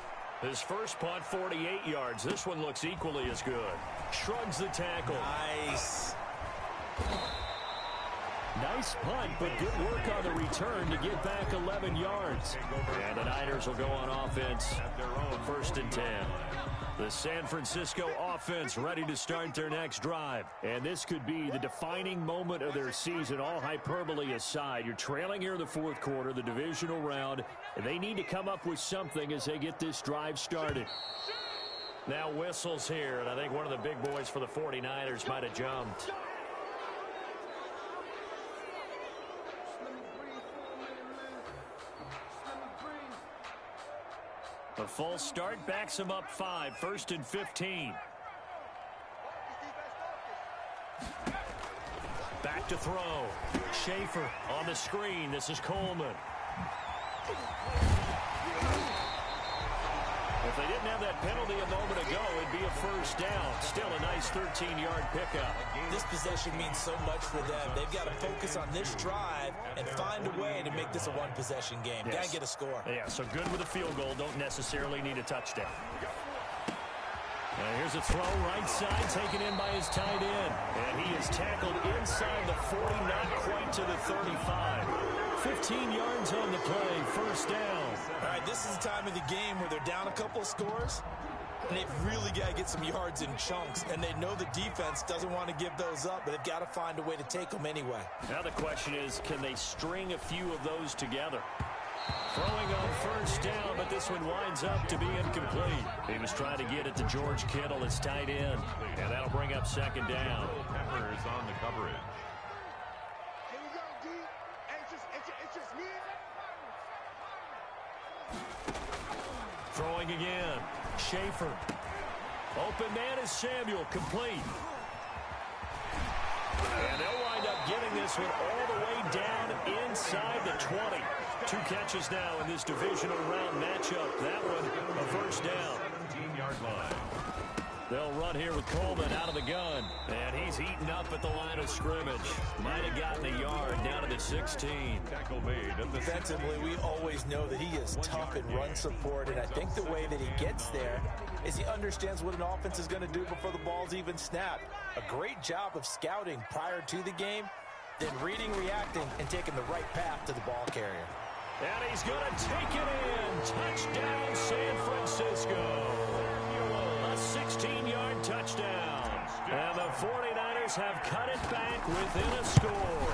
His first punt, 48 yards. This one looks equally as good. Shrugs the tackle. Nice. Nice punt, but good work on the return to get back 11 yards. And the Niners will go on offense at their own 1st and 10. The San Francisco offense ready to start their next drive. And this could be the defining moment of their season, all hyperbole aside. You're trailing here in the 4th quarter, the divisional round, and they need to come up with something as they get this drive started. Now whistles here, and I think one of the big boys for the 49ers might have jumped. A false start backs him up 5, 1st and 15. Back to throw. Schaefer on the screen. This is Coleman. The they didn't have that penalty a moment ago, it'd be a first down. Still a nice 13-yard pickup. This possession means so much for them. They've got to focus on this drive and find a way to make this a one-possession game. Yes. Got to get a score. Yeah, so good with a field goal. Don't necessarily need a touchdown. Here's a throw right side, taken in by his tight end. And he is tackled inside the 40, not quite to the 35. 15 yards on the play, first down. All right, this is the time of the game where they're down a couple of scores, and they've really got to get some yards in chunks, and they know the defense doesn't want to give those up, but they've got to find a way to take them anyway. Now the question is, can they string a few of those together? Throwing on first down, but this one winds up to be incomplete. He was trying to get it to George Kittle, his tight end, and that'll bring up second down. Peppers on the coverage. Here we go, D. It's just me. Throwing again. Schaefer. Open man is Samuel, complete. And they'll wind up getting this one all the way down inside the 20. 2 catches now in this divisional round matchup. That one, a first down. 17-yard line. They'll run here with Coleman out of the gun. And he's eaten up at the line of scrimmage. Might have gotten a yard down to the 16. Tackle made at the Defensively, we always know that he is tough in run support, and I think the way that he gets there is he understands what an offense is going to do before the ball's even snapped. A great job of scouting prior to the game, then reading, reacting, and taking the right path to the ball carrier. And he's going to take it in. Touchdown, San Francisco. A 16-yard touchdown. And the 49ers have cut it back within a score.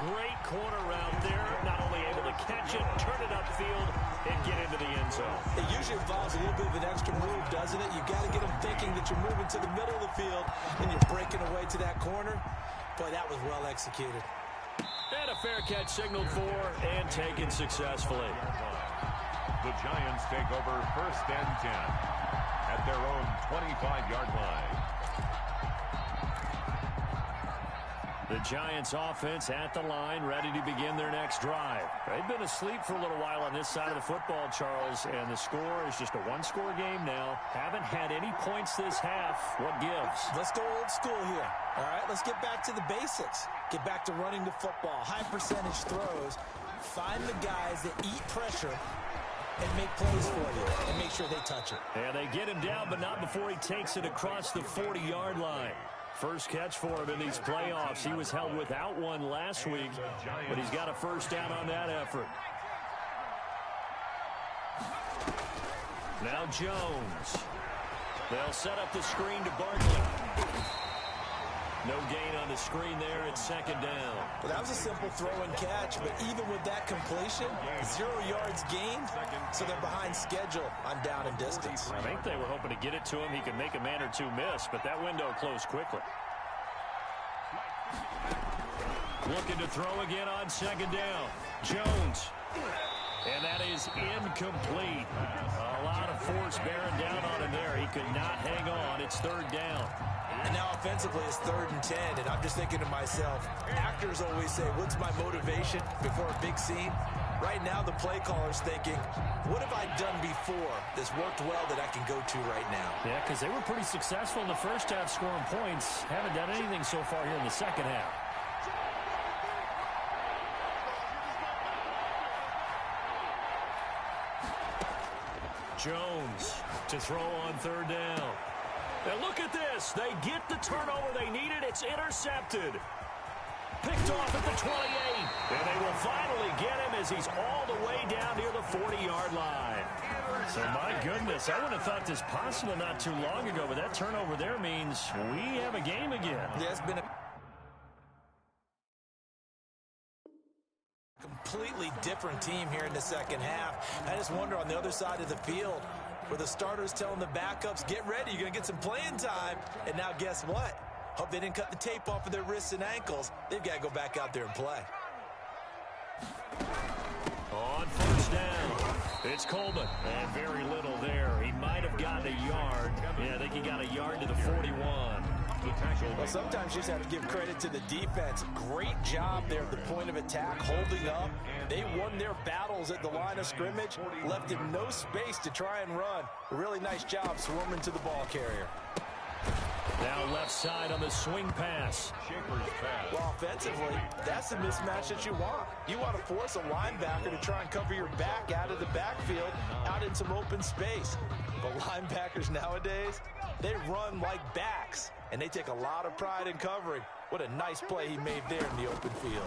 Great corner route there. Not only able to catch it, turn it upfield, and get into the end zone. It usually involves a little bit of an extra move, doesn't it? You've got to get them thinking that you're moving to the middle of the field, and you're breaking away to that corner. Boy, that was well executed. And a fair catch signaled for and taken successfully. The Giants take over first and 10 at their own 25-yard line. The Giants offense at the line, ready to begin their next drive. They've been asleep for a little while on this side of the football, Charles, and the score is just a one-score game now. Haven't had any points this half. What gives? Let's go old school here. All right, let's get back to the basics. Get back to running the football, high percentage throws. Find the guys that eat pressure and make plays for you and make sure they touch it. And they get him down, but not before he takes it across the 40-yard line. First catch for him in these playoffs. He was held without one last week, but he's got a first down on that effort. Now Jones. They'll set up the screen to Barkley. No gain on the screen there at second down. Well, that was a simple throw and catch, but even with that completion, 0 yards gained, so they're behind schedule on down and distance. I think they were hoping to get it to him. He could make a man or two miss, but that window closed quickly. Looking to throw again on second down. Jones. And that is incomplete. A lot of force bearing down on him there. He could not hang on. It's third down. And now offensively it's 3rd and 10, and I'm just thinking to myself, actors always say, what's my motivation before a big scene? Right now the play caller's thinking, what have I done before that's worked well that I can go to right now? Yeah, because they were pretty successful in the first half scoring points. Haven't done anything so far here in the second half. Jones to throw on third down. Now look at this. They get the turnover they needed. It's intercepted. Picked off at the 28. And they will finally get him as he's all the way down near the 40-yard line. So, my goodness, I wouldn't have thought this possible not too long ago, but that turnover there means we have a game again. Yeah, it's been a completely different team here in the second half. I just wonder on the other side of the field, where the starters telling the backups, get ready, you're going to get some playing time. And now guess what? Hope they didn't cut the tape off of their wrists and ankles. They've got to go back out there and play. On first down, it's Coleman. And very little there. He might have gotten a yard. Yeah, I think he got a yard to the 41. the tackle. Well, sometimes you just have to give credit to the defense. Great job there at the point of attack, holding up. They won their battles at the line of scrimmage, left him no space to try and run. A really nice job swarming to the ball carrier. Now left side on the swing pass. Schaefer's pass. Well, offensively, that's the mismatch that you want. You want to force a linebacker to try and cover your back out of the backfield, out in some open space. But linebackers nowadays, they run like backs, and they take a lot of pride in covering. What a nice play he made there in the open field.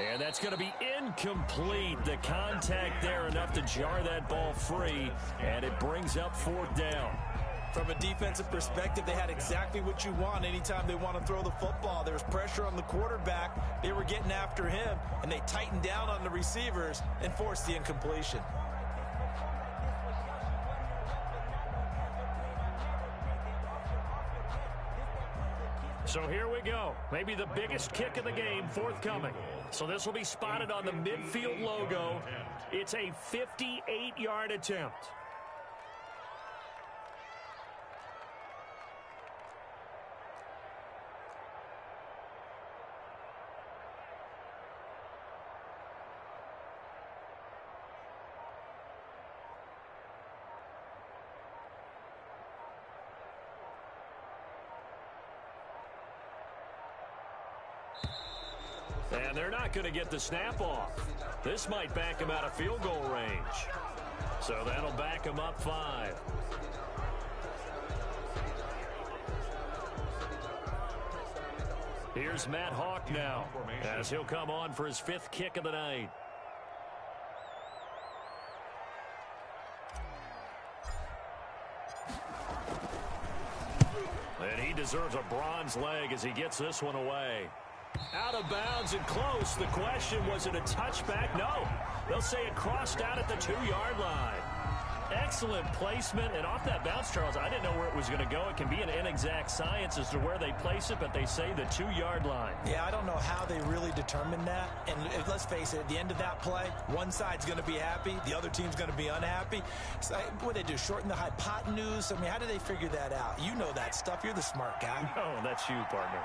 And that's going to be incomplete. The contact there enough to jar that ball free, and it brings up 4th down. From a defensive perspective, they had exactly what you want anytime they want to throw the football. There was pressure on the quarterback. They were getting after him, and they tightened down on the receivers and forced the incompletion. So here we go. Maybe the biggest kick of the game forthcoming. So this will be spotted on the midfield logo. It's a 58-yard attempt. And they're not going to get the snap off. This might back him out of field goal range. So that'll back him up 5. Here's Matt Hawk now, as he'll come on for his 5th kick of the night. And he deserves a bronze leg as he gets this one away. Out of bounds and close. The question, was it a touchback? No. They'll say it crossed out at the 2-yard line. Excellent placement. And off that bounce, Charles, I didn't know where it was going to go. It can be an inexact science as to where they place it, but they say the 2-yard line. Yeah, I don't know how they really determined that. And let's face it, at the end of that play, one side's going to be happy, the other team's going to be unhappy. So, what do they do, shorten the hypotenuse? I mean, how do they figure that out? You know that stuff. You're the smart guy. Oh, that's you, partner.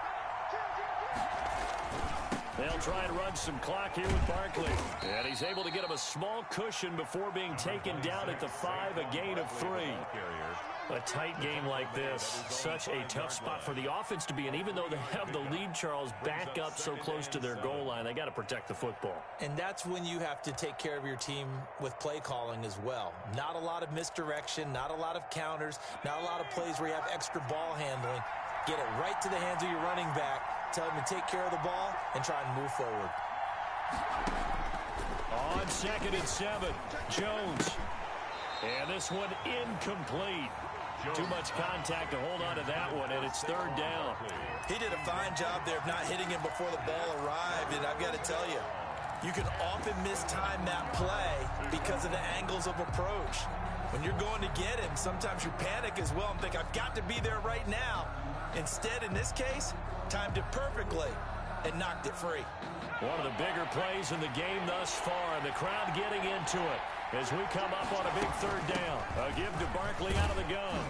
They'll try and run some clock here with Barkley. And he's able to get him a small cushion before being taken down at the 5, a gain of 3. A tight game like this, such a tough spot for the offense to be in. Even though they have the lead, Charles, back up so close to their goal line, they got to protect the football. And that's when you have to take care of your team with play calling as well. Not a lot of misdirection, not a lot of counters, not a lot of plays where you have extra ball handling. Get it right to the hands of your running back. Tell him to take care of the ball and try and move forward. On 2nd and 7, Jones. And this one incomplete. Too much contact to hold on to that one, and it's 3rd down. He did a fine job there of not hitting him before the ball arrived, and I've got to tell you, you can often mistime that play because of the angles of approach. When you're going to get him, sometimes you panic as well and think, I've got to be there right now. Instead, in this case, timed it perfectly and knocked it free. One of the bigger plays in the game thus far, and the crowd getting into it as we come up on a big 3rd down. A give to Barkley out of the gun.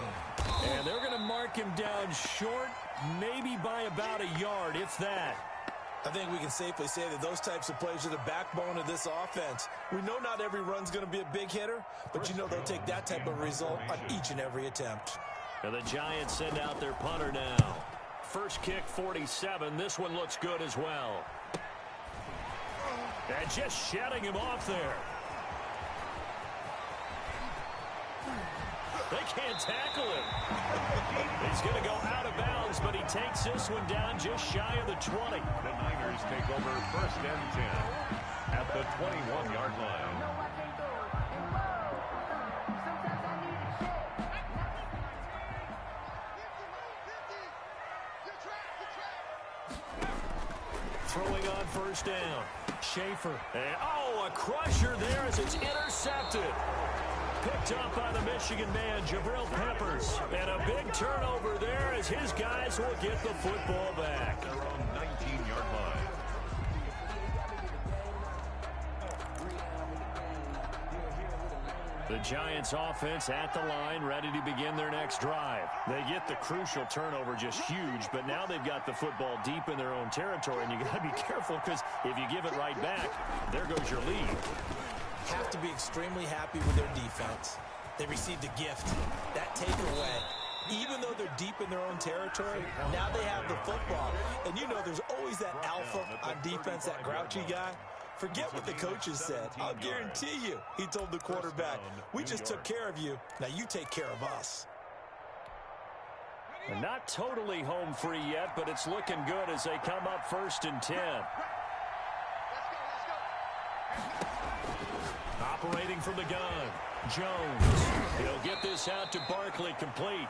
And they're going to mark him down short, maybe by about a yard, if that. I think we can safely say that those types of plays are the backbone of this offense. We know not every run's going to be a big hitter, but you know they'll take that type of result on each and every attempt. And the Giants send out their punter now. First kick, 47. This one looks good as well. And just shutting him off there. They can't tackle him. He's going to go out of bounds, but he takes this one down just shy of the 20. The Niners take over 1st and 10 at the 21-yard line. Throwing on 1st down. Schaefer. And, a crusher there as it's intercepted. Picked up by the Michigan man, Jabril Peppers. And a big turnover there as his guys will get the football back. Their own 19-yard line. The Giants offense at the line, ready to begin their next drive. They get the crucial turnover, just huge, but now they've got the football deep in their own territory, and you got to be careful because if you give it right back, there goes your lead. Have to be extremely happy with their defense. They received a gift. That takeaway, even though they're deep in their own territory, now they have the football. And you know there's always that alpha on defense, that grouchy guy. Forget what the coaches said. I'll guarantee you, he told the quarterback, we just took care of you. Now you take care of us. They're not totally home free yet, but it's looking good as they come up 1st and 10. Operating from the gun, Jones. He'll get this out to Barkley, complete.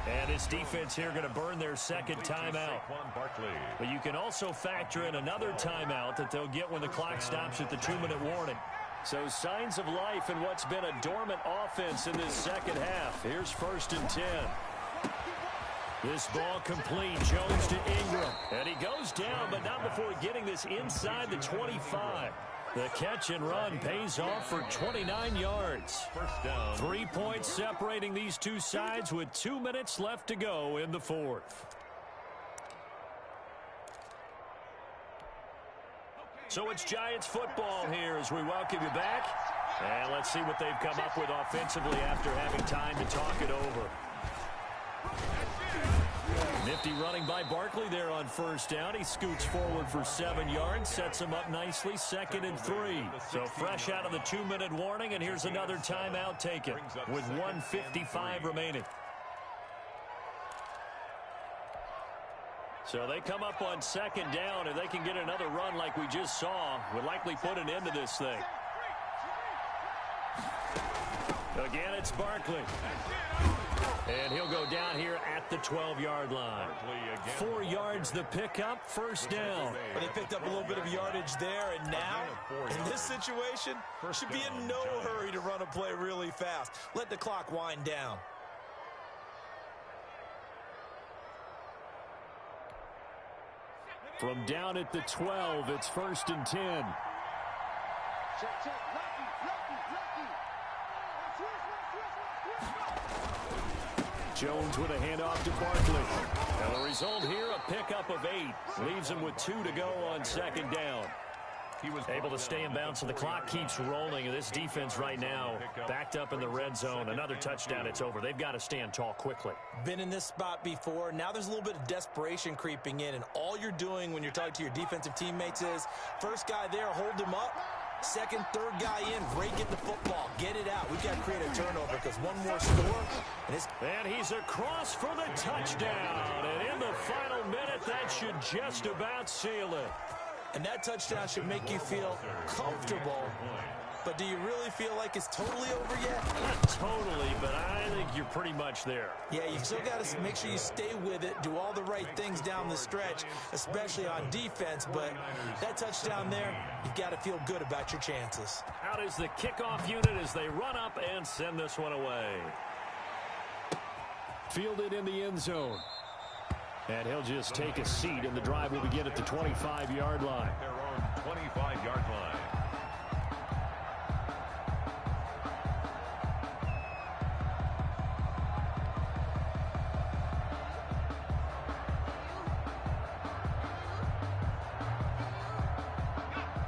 And this defense here going to burn their second timeout. But you can also factor in another timeout that they'll get when the clock stops at the 2-minute warning. So signs of life in what's been a dormant offense in this second half. Here's 1st and 10. This ball complete. Jones to Ingram. And he goes down, but not before getting this inside the 25. The catch and run pays off for 29 yards. 3 points separating these two sides with 2 minutes left to go in the fourth. So it's Giants football here as we welcome you back. And let's see what they've come up with offensively after having time to talk it over. Nifty running by Barkley there on 1st down. He scoots forward for 7 yards, sets him up nicely, 2nd and 3. So fresh out of the 2-minute warning, and here's another timeout taken with 1:55 remaining. So they come up on 2nd down, and they can get another run like we just saw. Would likely put an end to this thing. Again, it's Barkley. And he'll go down here at the 12-yard line. 4 yards the pickup, 1st down. Well, they picked up a little bit of yardage there, and now, in this situation, should be in no hurry to run a play really fast. Let the clock wind down. From down at the 12, it's 1st and 10. Check, check. Jones with a handoff to Barkley. And the result here, a pickup of 8. Leaves him with 2 to go on 2nd down. He was able to stay in bounds, so the clock keeps rolling. And this defense right now backed up in the red zone. Another touchdown, it's over. They've got to stand tall quickly. Been in this spot before. Now there's a little bit of desperation creeping in. And all you're doing when you're talking to your defensive teammates is, first guy there, hold him up. 2nd, 3rd guy in, Ray, get the football. Get it out. We've got to create a turnover because one more score. And he's across for the touchdown. And in the final minute, that should just about seal it. And that touchdown should make you feel comfortable. But do you really feel like it's totally over yet? Not totally, but I think you're pretty much there. Yeah, you've still got to make sure you stay with it, do all the right things down the stretch, especially on defense. But that touchdown there, you've got to feel good about your chances. Out is the kickoff unit as they run up and send this one away. Fielded in the end zone. And he'll just take a seat, and the drive will begin at the 25-yard line. Their own 25-yard line.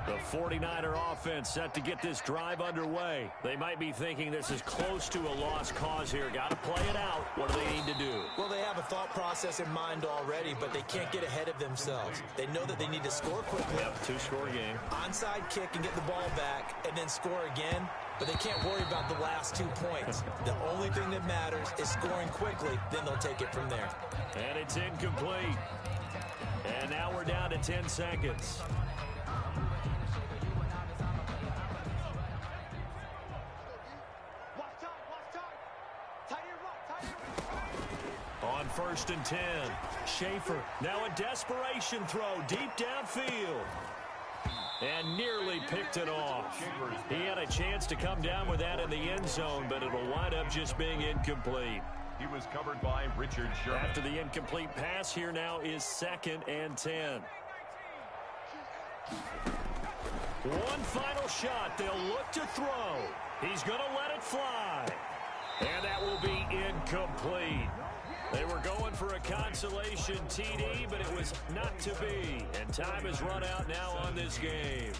The 49er offense set to get this drive underway. They might be thinking this is close to a lost cause here. Got to play it out. What do they need to do? Well, they have a thought process in mind already, but they can't get ahead of themselves. They know that they need to score quickly. Yep, 2-score game. Onside kick and get the ball back and then score again, but they can't worry about the last 2 points. The only thing that matters is scoring quickly, then they'll take it from there. And it's incomplete. And now we're down to 10 seconds. On 1st and 10, Schaefer, now a desperation throw deep downfield. And nearly picked it off. He had a chance to come down with that in the end zone, but it'll wind up just being incomplete. He was covered by Richard Sherman. After the incomplete pass, here now is 2nd and 10. One final shot. They'll look to throw. He's going to let it fly. And that will be incomplete. They were going for a consolation TD, but it was not to be. And time has run out now on this game.